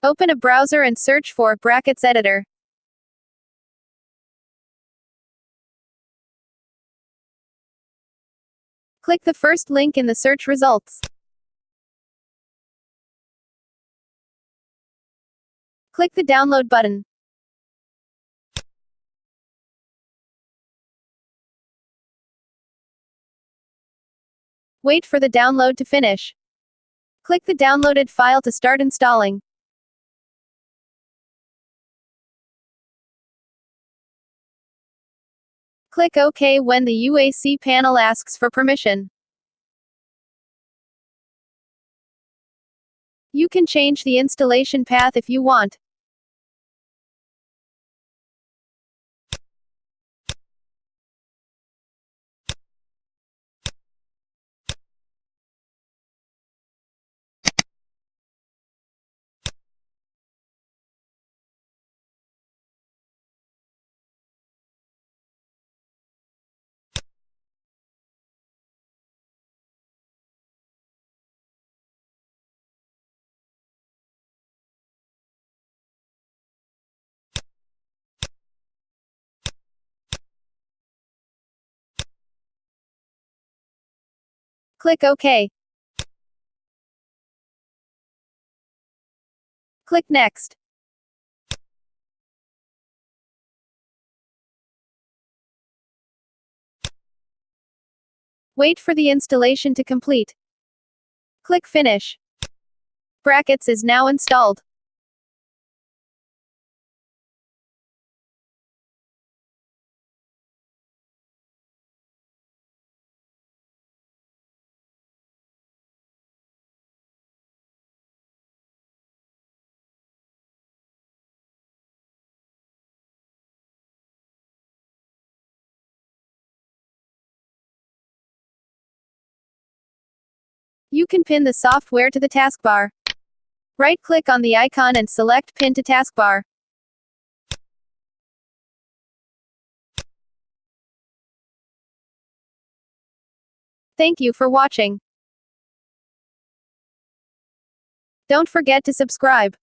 Open a browser and search for brackets editor. Click the first link in the search results. Click the download button. Wait for the download to finish. Click the downloaded file to start installing. Click OK when the UAC panel asks for permission. You can change the installation path if you want. Click OK. Click Next. Wait for the installation to complete. Click Finish. Brackets is now installed. You can pin the software to the taskbar. Right-click on the icon and select Pin to Taskbar. Thank you for watching. Don't forget to subscribe.